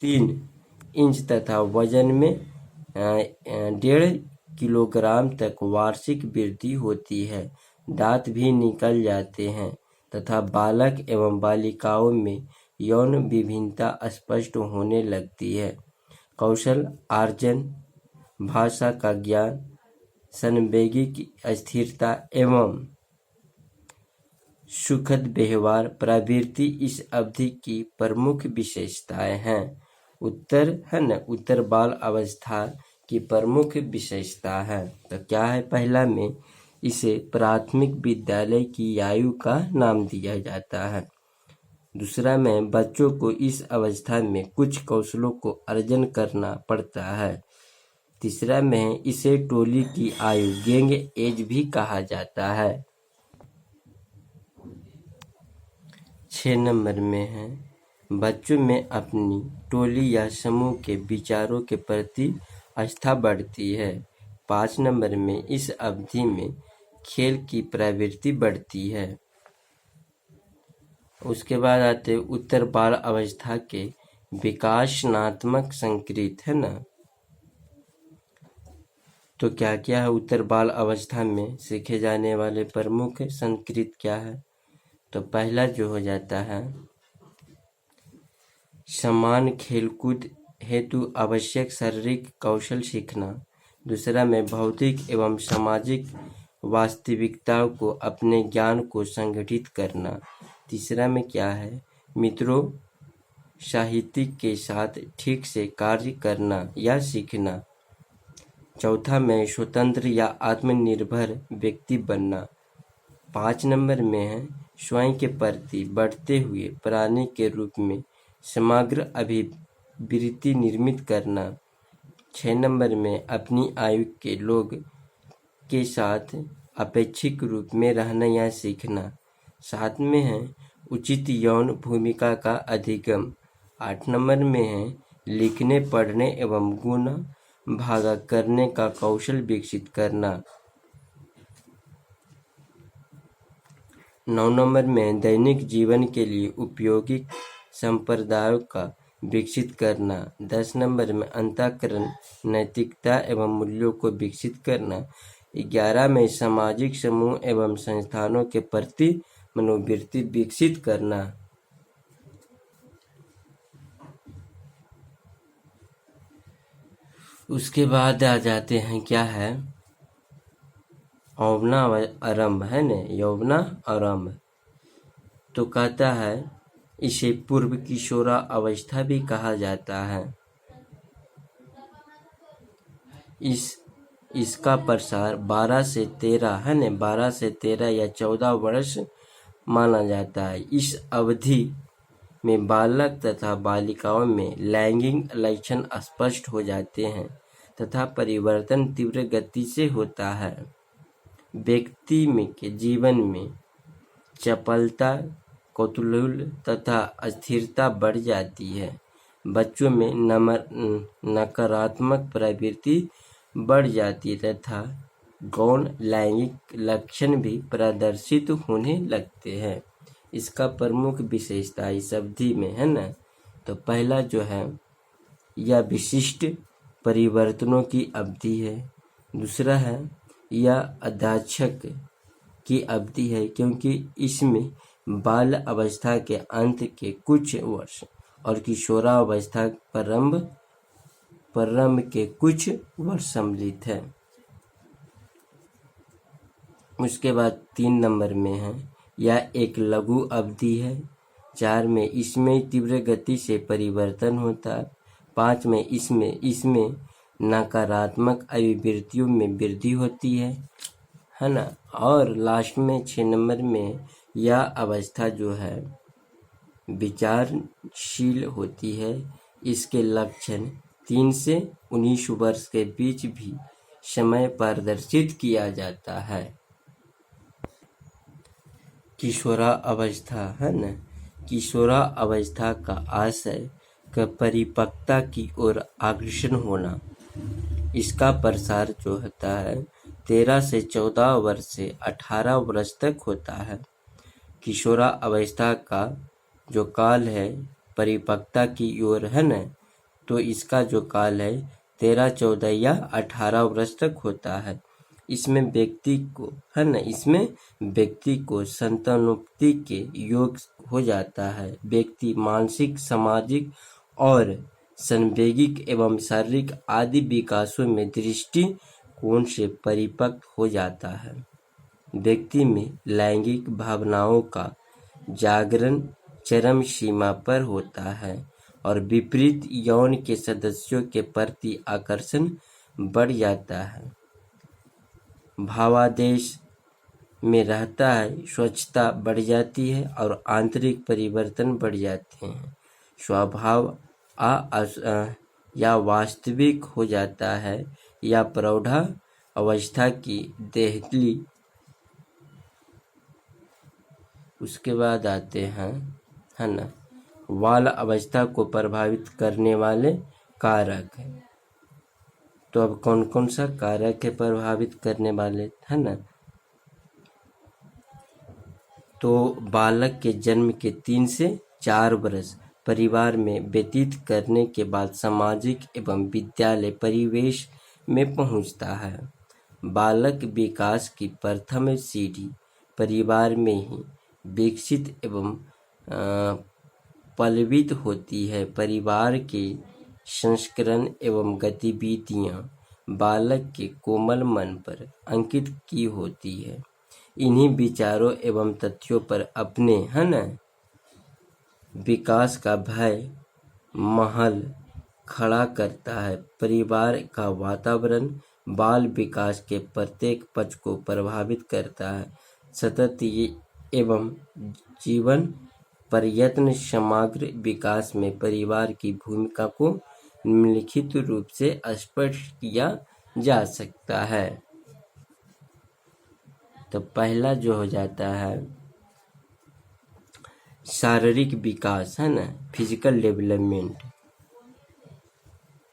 3 inch तथा वजन में 1.5 किलोग्राम तक वार्षिक वृद्धि होती है। दांत भी निकल जाते हैं तथा बालक एवं बालिकाओं में यौन विभिन्नता स्पष्ट होने लगती है। कौशल आर्जन, भाषा का ज्ञान, संवेगिक स्थिरता एवं सुखद व्यवहार प्रवृत्ति इस अवधि की प्रमुख विशेषताएं हैं। उत्तर बाल अवस्था की प्रमुख विशेषता है। तो क्या है? पहला में इसे प्राथमिक विद्यालय की आयु का नाम दिया जाता है। दूसरा में बच्चों को इस अवस्था में कुछ कौशलों को अर्जन करना पड़ता है। तीसरा में इसे टोली की आयु गैंग एज भी कहा जाता है। 6 नंबर में है बच्चों में अपनी टोली या समूह के विचारों के प्रति आस्था बढ़ती है। 5 नंबर में इस अवधि में खेल की प्रवृत्ति बढ़ती है। उसके बाद आते उत्तर बाल अवस्था के विकासनात्मक संकेत, है ना। तो क्या क्या है उत्तर बाल अवस्था में सीखे जाने वाले प्रमुख संकेत क्या है? तो पहला जो हो जाता है समान खेलकूद हेतु आवश्यक शारीरिक कौशल सीखना। दूसरा में भौतिक एवं सामाजिक वास्तविकताओं को अपने ज्ञान को संगठित करना। तीसरा में क्या है मित्रों साहित्यिक के साथ ठीक से कार्य करना या सीखना। चौथा में स्वतंत्र या आत्मनिर्भर व्यक्ति बनना। 5 नंबर में है स्वयं के प्रति बढ़ते हुए प्राणी के रूप में समग्र अभिवृत्ति निर्मित करना। 6 नंबर में अपनी आयु के लोग के साथ अपेक्षिक रूप में रहना या सीखना। 7 में है उचित यौन भूमिका का अधिगम। 8 नंबर में है लिखने पढ़ने एवं गुण भागा करने का कौशल विकसित करना। 9 नंबर में दैनिक जीवन के लिए उपयोगी संप्रदायों का विकसित करना। 10 नंबर में अंतःकरण नैतिकता एवं मूल्यों को विकसित करना। 11 में सामाजिक समूह एवं संस्थानों के प्रति मनोवृत्ति विकसित करना। उसके बाद आ जाते हैं क्या है यौवना आरंभ, है न, यौवना आरंभ। तो कहता है इसे पूर्व किशोरा अवस्था भी कहा जाता है। इसका प्रसार 12 से 13, है न, 12 से 13 या 14 वर्ष माना जाता है। इस अवधि में बालक तथा बालिकाओं में लैंगिक लक्षण स्पष्ट हो जाते हैं तथा परिवर्तन तीव्र गति से होता है। व्यक्ति के जीवन में चपलता, कौतूहल तथा स्थिरता बढ़ जाती है। बच्चों में नकारात्मक प्रवृत्ति बढ़ जाती है तथा गौण लैंगिक लक्षण भी प्रदर्शित होने लगते हैं। इसका प्रमुख विशेषता इस अवधि में, है ना। तो पहला जो है यह विशिष्ट परिवर्तनों की अवधि है। दूसरा है यह अध्यक्षक की अवधि है क्योंकि इसमें बाल अवस्था के अंत के कुछ वर्ष और किशोरावस्था प्रारंभ के कुछ वर्ष सम्मिलित है। उसके बाद 3 नंबर में है यह एक लघु अवधि है। 4 में इसमें तीव्र गति से परिवर्तन होता है। 5 में इसमें नकारात्मक अभिवृत्तियों में वृद्धि होती है ना। और लास्ट में 6 नंबर में यह अवस्था जो है विचारशील होती है। इसके लक्षण 3 से 19 वर्ष के बीच भी समय प्रदर्शित किया जाता है। किशोरा अवस्था, है न, किशोरा अवस्था का आशय का परिपक्वता की ओर अग्रसर होना। इसका प्रसार जो होता है 13 से 14 वर्ष से 18 वर्ष तक होता है। किशोरा अवस्था का जो काल है परिपक्वता की ओर, है न, तो इसका जो काल है 13, 14 या 18 वर्ष तक होता है। इसमें व्यक्ति को इसमें व्यक्ति को संतानोत्पत्ति के योग हो जाता है। व्यक्ति मानसिक, सामाजिक और संवैगिक एवं शारीरिक आदि विकासों में दृष्टिकोण से परिपक्व हो जाता है। व्यक्ति में लैंगिक भावनाओं का जागरण चरम सीमा पर होता है और विपरीत यौन के सदस्यों के प्रति आकर्षण बढ़ जाता है। भावादेश में रहता है, स्वच्छता बढ़ जाती है और आंतरिक परिवर्तन बढ़ जाते हैं। स्वभाव या वास्तविक हो जाता है या प्रौढ़ा अवस्था की देहली। उसके बाद आते हैं बाल अवस्था को प्रभावित करने वाले कारक है। तो अब कौन कौन सा कारक है प्रभावित करने वाले, तो बालक के जन्म के 3 से 4 वर्ष परिवार में व्यतीत करने के बाद सामाजिक एवं विद्यालय परिवेश में पहुंचता है। बालक विकास की प्रथम सीढ़ी परिवार में ही विकसित एवं पल्लवित होती है। परिवार के संस्करण एवं गतिविधियां बालक के कोमल मन पर अंकित की होती है। इन्हीं विचारों एवं तथ्यों पर अपने विकास का भय महल खड़ा करता है। परिवार का वातावरण बाल विकास के प्रत्येक पक्ष को प्रभावित करता है। सतत एवं जीवन प्रयत्न समग्र विकास में परिवार की भूमिका को निम्नलिखित रूप से स्पष्ट किया जा सकता है। तो पहला जो हो जाता है शारीरिक विकास, फिजिकल डेवलपमेंट।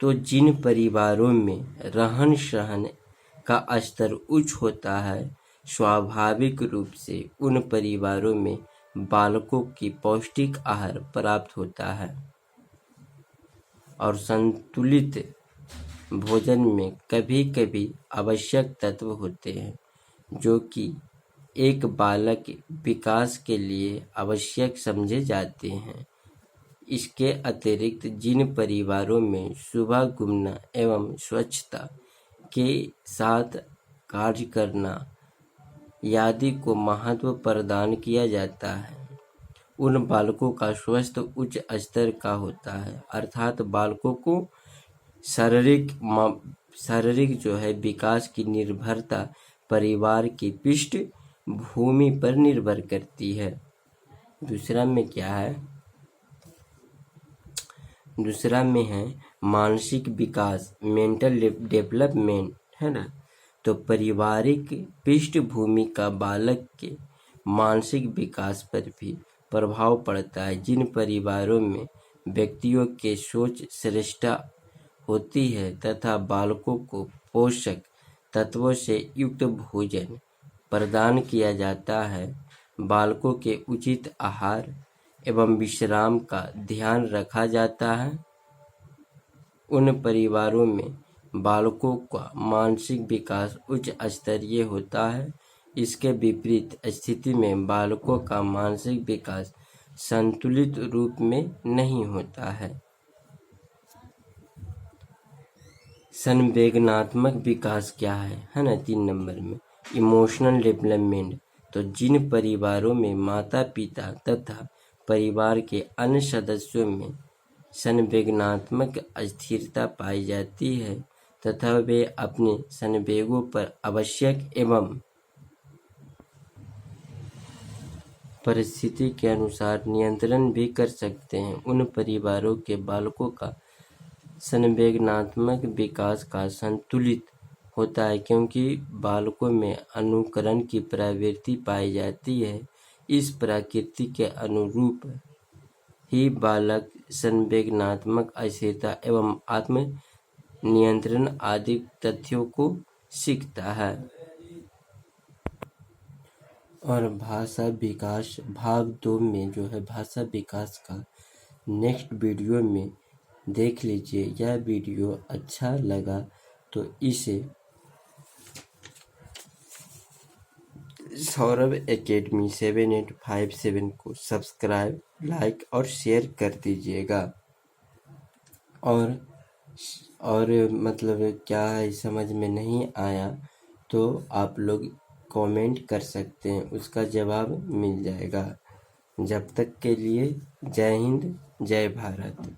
तो जिन परिवारों में रहन सहन का स्तर उच्च होता है, स्वाभाविक रूप से उन परिवारों में बालकों की पौष्टिक आहार प्राप्त होता है और संतुलित भोजन में कभी कभी आवश्यक तत्व होते हैं जो कि एक बालक विकास के लिए आवश्यक समझे जाते हैं। इसके अतिरिक्त जिन परिवारों में सुबह घूमना एवं स्वच्छता के साथ कार्य करना आदि को महत्व प्रदान किया जाता है, उन बालकों का स्वास्थ्य उच्च स्तर का होता है। अर्थात बालकों को शारीरिक जो है विकास की निर्भरता परिवार की पृष्ठभूमि पर निर्भर करती है। दूसरा में क्या है, दूसरा में है मानसिक विकास, मेंटल डेवलपमेंट, तो पारिवारिक पृष्ठभूमि का बालक के मानसिक विकास पर भी प्रभाव पड़ता है। जिन परिवारों में व्यक्तियों के सोच श्रेष्ठ होती है तथा बालकों को पोषक तत्वों से युक्त भोजन प्रदान किया जाता है, बालकों के उचित आहार एवं विश्राम का ध्यान रखा जाता है, उन परिवारों में बालकों का मानसिक विकास उच्च स्तरीय होता है। इसके विपरीत स्थिति में बालकों का मानसिक विकास संतुलित रूप में नहीं होता है। संवेदनात्मक विकास क्या है ना, 3 नंबर में इमोशनल डेवलपमेंट। तो जिन परिवारों में माता पिता तथा परिवार के अन्य सदस्यों में संवेदनात्मक स्थिरता पाई जाती है तथा वे अपने संवेगों पर आवश्यक एवं परिस्थिति के अनुसार नियंत्रण भी कर सकते हैं, उन परिवारों के बालकों का संवेदनात्मक विकास का संतुलित होता है, क्योंकि बालकों में अनुकरण की प्रवृत्ति पाई जाती है। इस प्रकृति के अनुरूप ही बालक संवेदनात्मक स्थिरता एवं आत्म नियंत्रण आदि तथ्यों को सीखता है। और भाषा विकास भाग 2 में जो है भाषा विकास का नेक्स्ट वीडियो में देख लीजिए। यह वीडियो अच्छा लगा तो इसे सौरभ एकेडमी 7857 को सब्सक्राइब, लाइक और शेयर कर दीजिएगा। और मतलब क्या है समझ में नहीं आया तो आप लोग कमेंट कर सकते हैं, उसका जवाब मिल जाएगा। जब तक के लिए जय हिंद, जय भारत।